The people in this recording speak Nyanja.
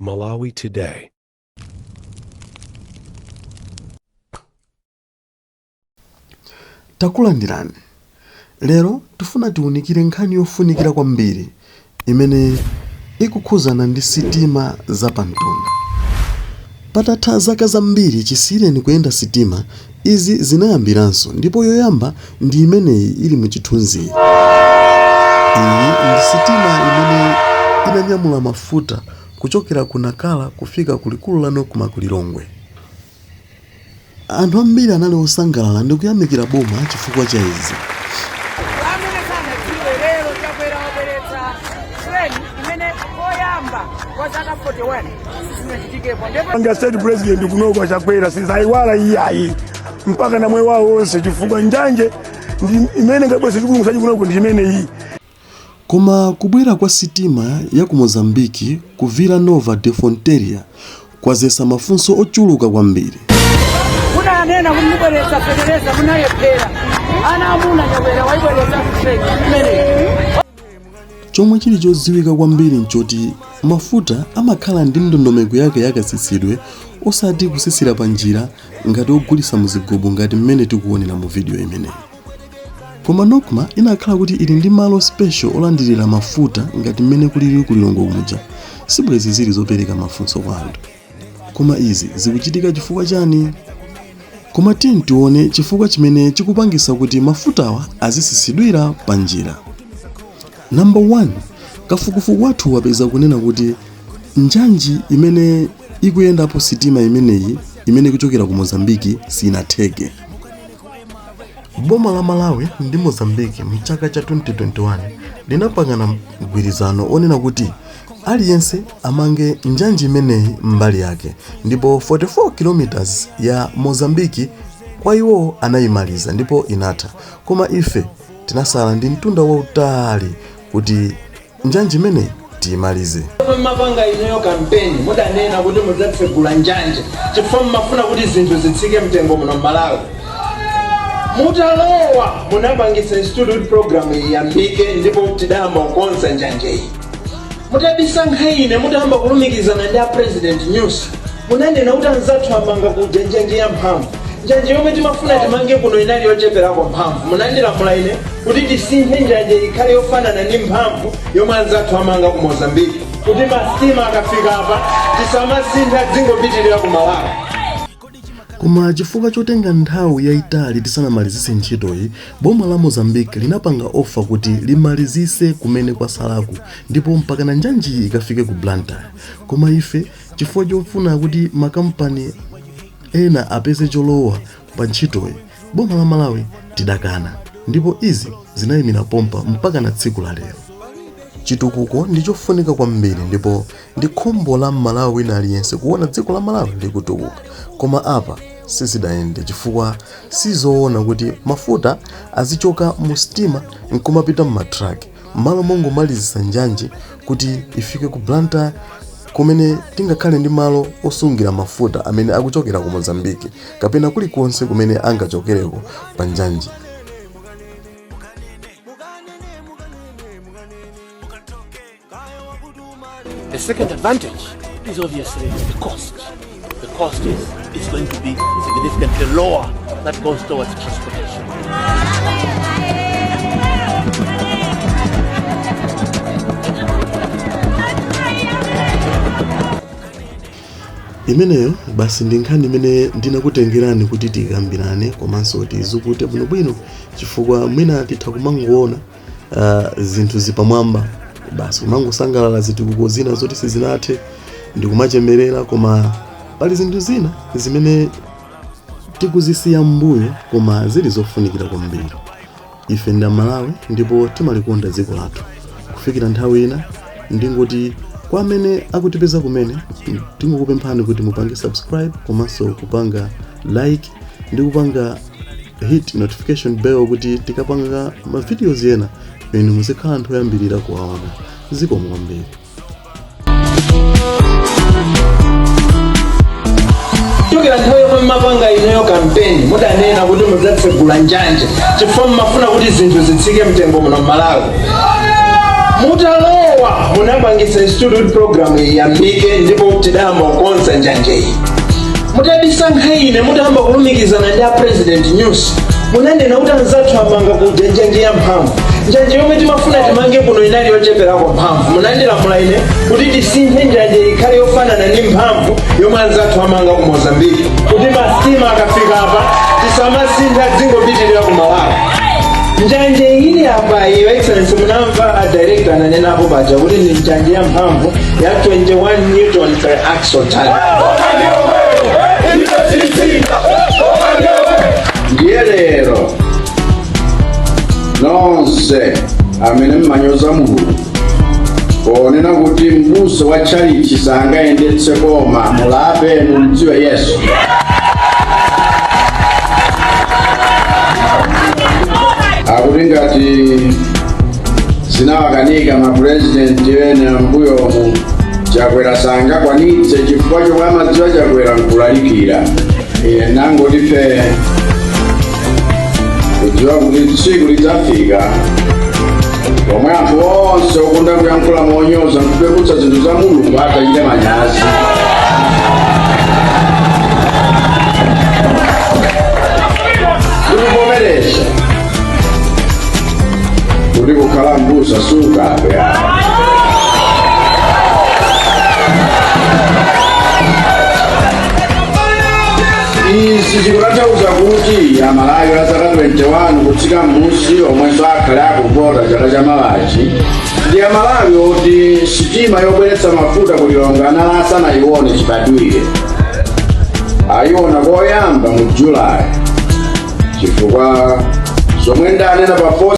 Malawi Today. Takulandirani. Lero tifuna tiunikire nkhani yofunikira kwambiri imene ikukhuzana ndi sitima zapamtunda. Patatha zaka zambiri chisireni kuyenda sitima, izi zinayambiranso ndipo yoyamba ndi imeneyi ili muchithunzi. Iyi ndi sitima imene inanyamula mafuta kuchokera ku Nakala kufika kulikulu la Nokuma ku Lilongwe. Anthu ambiri anali osangalala ndi kuyamikira boma chifukwa cha izi. Anga state president kunoko chakwera sizaiwala iyayi mpaka na mwe wao wonse chifukwa njanje imene ngabwese chikulumusaji kunoko ndi imene iyi. Koma kubwera kwa sitima ya ku Mozambiki ku Vila Nova de Fronteira kwazesa mafunso ochuluka kwambiri. Kunanena kumubweretsa federeza munayepera ana amuna nyawera waibweretsa kumene. Chomwe chili chodziwika kwambiri nchoti mafuta amakhala ndi ndondomeko yake yakasitsidwe osati kusisira pa njira ngati ogulitsa muzigobo ngati mmene tikuonera mu video imeneyi. Koma Nokuma inakhala kuti ili ndi malo special olandirira mafuta ngati mmene kulili ku Lilongwe muja. Sibwezi zili zopereka mafunso kwa anthu. Koma izi zikuchitika chifukwa chani? Koma tione chifukwa chimene chikupangisa kuti mafutawa azisisidwira pa njira. Number 1, kafukufuku wathu wapeza kunena kuti njanji imene ikuyendapo sitima imeneyi imene kuchokera ku Mozambiki sinatheke. Boma la Malawi ndi Mozambiki mchaka cha 2021 linapangana mgwirizano onena kuti aliyense amange njanji imeneyi mbali yake, ndipo 44 km ya Mozambiki kwa iwo anayimaliza ndipo inatha. Koma ife tinasala ndi mtunda wautali kuti njanji imeneyi tiyimalize. Mapanga ineyo kampeni mudanena kuti mudzatsegula njanje chifukwa mafuna kuti zinthu zitsike mtengo muno Malawi. Mutalowa munapangisa institute program iyambike ndipo tidayamba kukonza njanje iyi. Mutabisa nkhayine mutayamba kulumikizana ndi president news munanena kuti anzathu amanga kuja njanje ya mphamvu. Njanje yomwe timafuna timange kuno inali yocheperako mphamvu. Munandilamula ine kuti tisinthe njanje ikhale yofanana ndi mphamvu yomwe anzathu amanga ku Mozambiki kuti masitima akafika apa tisamasintha zingopitirira ku Malawi. Koma chifukwa chotenga nthawi yayitali tisanamalizise ntchitoyi, boma la Mozambiki linapanga ofa kuti limalizise kumene kwasalaku ndipo mpaka na njanji ikafike ku Blantyre. Koma ife chifukwa chofuna kuti makampani ena apeze cholowa pa ntchitoyi, boma la Malawi tidakana ndipo izi zinayimira pompa mpaka na tsiku la lero. Chitukuko ndi chofunika kwambiri ndipo ndi khumbo la Malawi na aliyense kuona dziko la Malawi likutukuka. Koma apa sizidayende chifukwa sizoona kuti mafuta azichoka mu sitima nkumapita m'matraki malo mongomalizisa njanji kuti ifike ku Blantyre kumene tingakhale ndi malo osungira mafuta amene akuchokera ku Mozambiki kapena kulikonse kumene angachokereko pa njanji. The second advantage is obviously the cost. The cost is going to be significantly lower. That goes towards transportation. Imeneyo basi ndi nkhani imene ndinakutengerani kuti tikambirane komanso tizukute bwinobwino chifukwa mwina titha kumangoona zinthu zipamwamba basi kumangosangalala zitukuko zina zoti sizinathe ndi kumachemerera, koma pali zinthu zina zimene tikuzisiya mbuyo koma zili zofunikira kwambiri. Ife ndi Malawi ndipo timalikonda dziko lathu. Kufikira nthawi ina ndingoti kwa amene akutipeza kumene tingokupemphani kuti mupange subscribe komanso kupanga like ndi kupanga hit notification bell kuti tikapanga ma videos ena inu muzikhala anthu oyambirira kuwaona. Zikomo kwambiri. Chokera nthawi yomwe mapanga ineyo kampeni mudanena kuti mudzatsegula njanje chifukwa mafuna kuti zinthu zitsike mtengo muno Malawi. Mutalowa chifukwa munapangitsa institute program iyambike ndipo tidayamba kukonza njanjeyi. Mutabisankha ine mutayamba kulumikizana ndi a president news munanena kuti anzathu amanga kuja njanje ya mphamvu. Njanje yomwe timafuna timange kuno inali yocheperako mphamvu. Munandilamula ine kuti tisinthe njanje ikhale yofanana ndi mphamvu yomwe anzathu amanga ku Mozambique, kuti masitima akafika apa tisamasintha zingopitirira ku Malawi. Njanje ili apa Your Excellency munamva a director ananena apo paja kuti ni njanje ya mphamvu ya 21 Newton per axle ton. Ndiye lero nonse amene mmanyoza Mulungu ponena kuti mbuso wa Charity sangayendetse koma mulape mumudziwe Yesu. Akuti ngati zinawakanika mapurezidenti ene ambuyomu Chakwera sangakwanitse chifukwa chomwe amadziwa Chakwera nkulalikira. Nangoti fe kudziwa kuti tsiku lidzafika pomwe anthu onse okunda kuyankhula monyoza nkupeputsa zinthu za Mulungu atachite manyazi. Kulivomereza kuti kukhala mbusa sukape. Izi chikutanthauza kuti amalawi a zaka 21 kutsika m'musi omwenso akhale akuvota chaka cha Malachi ndi amalawi oti sitima yobweretsa mafuta kulilonga asanayione chibadwire. Ayiona koyamba mu Julayi chifukwa zomwe ndanena pa